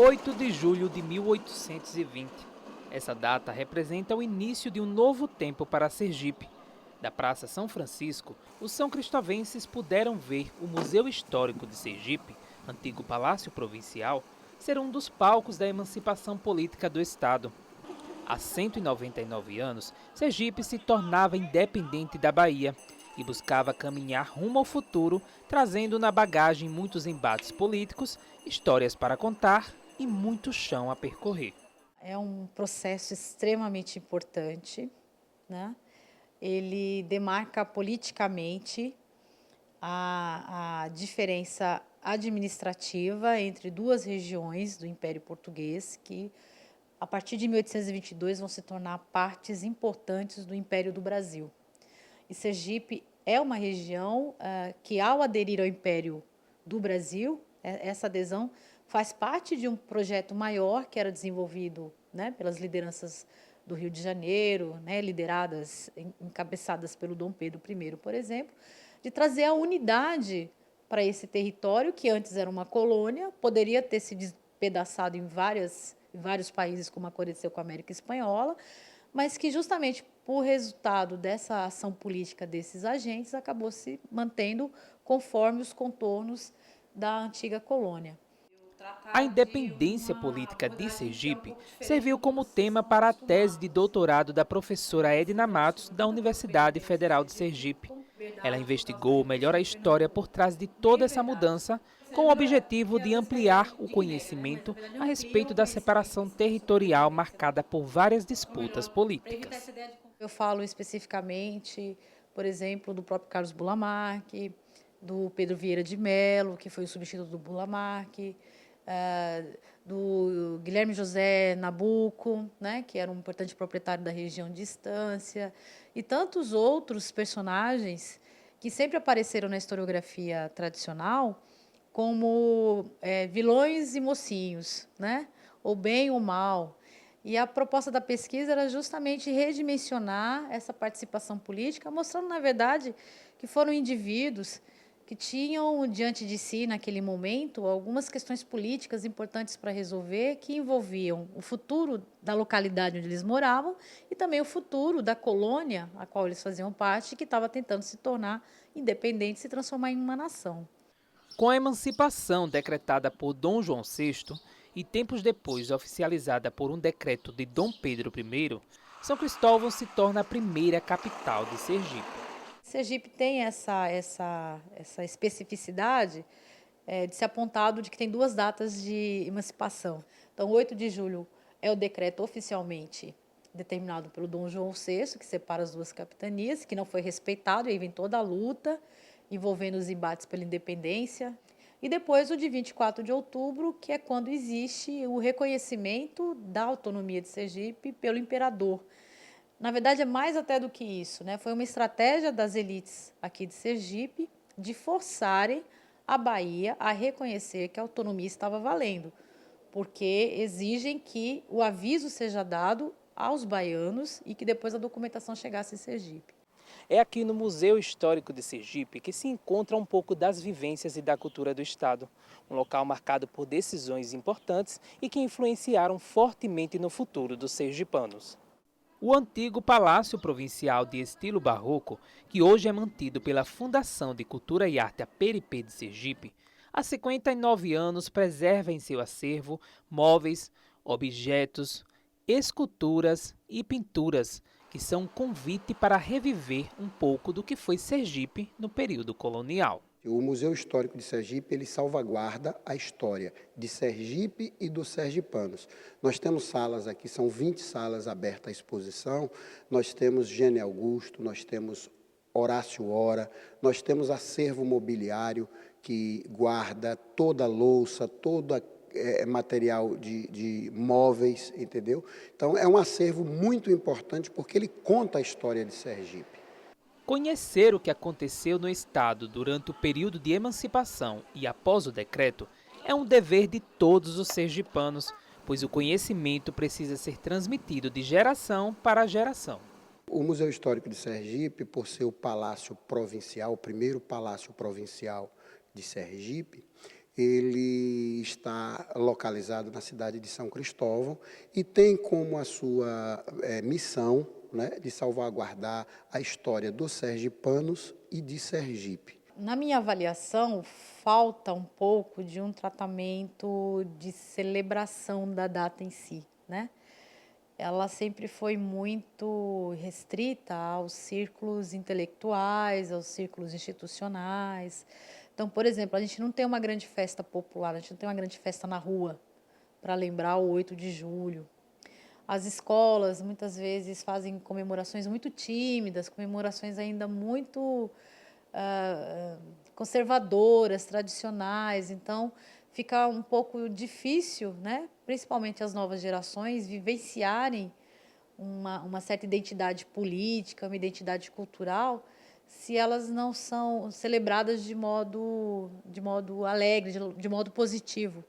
8 de julho de 1820. Essa data representa o início de um novo tempo para Sergipe. Da Praça São Francisco, os são cristovenses puderam ver o Museu Histórico de Sergipe, antigo Palácio Provincial, ser um dos palcos da emancipação política do Estado. Há 199 anos, Sergipe se tornava independente da Bahia e buscava caminhar rumo ao futuro, trazendo na bagagem muitos embates políticos, histórias para contar e muito chão a percorrer. É um processo extremamente importante, né? Ele demarca politicamente a diferença administrativa entre duas regiões do Império Português que, a partir de 1822, vão se tornar partes importantes do Império do Brasil. E Sergipe é uma região que, ao aderir ao Império do Brasil, essa adesão faz parte de um projeto maior que era desenvolvido, né, pelas lideranças do Rio de Janeiro, né, lideradas, encabeçadas pelo Dom Pedro I, por exemplo, de trazer a unidade para esse território que antes era uma colônia, poderia ter se despedaçado em vários países, como aconteceu com a América Espanhola, mas que justamente por resultado dessa ação política desses agentes acabou se mantendo conforme os contornos da antiga colônia. A independência política de Sergipe serviu como tema para a tese de doutorado da professora Edna Matos, da Universidade Federal de Sergipe. Ela investigou melhor a história por trás de toda essa mudança, com o objetivo de ampliar o conhecimento a respeito da separação territorial marcada por várias disputas políticas. Eu falo especificamente, por exemplo, do próprio Carlos Bulamarque, do Pedro Vieira de Mello, que foi o substituto do Bulamarque, do Guilherme José Nabuco, né, que era um importante proprietário da região de Estância, e tantos outros personagens que sempre apareceram na historiografia tradicional como vilões e mocinhos, né, ou bem ou mal. E a proposta da pesquisa era justamente redimensionar essa participação política, mostrando, na verdade, que foram indivíduos que tinham diante de si, naquele momento, algumas questões políticas importantes para resolver, que envolviam o futuro da localidade onde eles moravam e também o futuro da colônia a qual eles faziam parte, que estava tentando se tornar independente e se transformar em uma nação. Com a emancipação decretada por Dom João VI e tempos depois oficializada por um decreto de Dom Pedro I, São Cristóvão se torna a primeira capital de Sergipe. Sergipe tem essa especificidade de ser apontado de que tem duas datas de emancipação. Então, 8 de julho é o decreto oficialmente determinado pelo Dom João VI, que separa as duas capitanias, que não foi respeitado, e aí vem toda a luta envolvendo os embates pela independência. E depois o de 24 de outubro, que é quando existe o reconhecimento da autonomia de Sergipe pelo imperador. Na verdade, é mais até do que isso, né? Foi uma estratégia das elites aqui de Sergipe de forçarem a Bahia a reconhecer que a autonomia estava valendo, porque exigem que o aviso seja dado aos baianos e que depois a documentação chegasse em Sergipe. É aqui no Museu Histórico de Sergipe que se encontra um pouco das vivências e da cultura do Estado. Um local marcado por decisões importantes e que influenciaram fortemente no futuro dos sergipanos. O antigo Palácio Provincial de estilo barroco, que hoje é mantido pela Fundação de Cultura e Arte Aperipê de Sergipe, há 59 anos preserva em seu acervo móveis, objetos, esculturas e pinturas que são um convite para reviver um pouco do que foi Sergipe no período colonial. O Museu Histórico de Sergipe, ele salvaguarda a história de Sergipe e dos sergipanos. Nós temos salas aqui, são 20 salas abertas à exposição, nós temos Gene Augusto, nós temos Horácio Ora, nós temos acervo mobiliário que guarda toda a louça, todo material de móveis, entendeu? Então, é um acervo muito importante porque ele conta a história de Sergipe. Conhecer o que aconteceu no Estado durante o período de emancipação e após o decreto é um dever de todos os sergipanos, pois o conhecimento precisa ser transmitido de geração para geração. O Museu Histórico de Sergipe, por ser o palácio provincial, o primeiro palácio provincial de Sergipe, ele está localizado na cidade de São Cristóvão e tem como a sua missão, né, de salvaguardar a história dos sergipanos e de Sergipe. Na minha avaliação, falta um pouco de um tratamento de celebração da data em si, né? Ela sempre foi muito restrita aos círculos intelectuais, aos círculos institucionais. Então, por exemplo, a gente não tem uma grande festa popular, a gente não tem uma grande festa na rua para lembrar o 8 de julho. As escolas, muitas vezes, fazem comemorações muito tímidas, comemorações ainda muito conservadoras, tradicionais. Então, fica um pouco difícil, né? Principalmente as novas gerações, vivenciarem uma certa identidade política, uma identidade cultural, se elas não são celebradas de modo alegre, de modo positivo.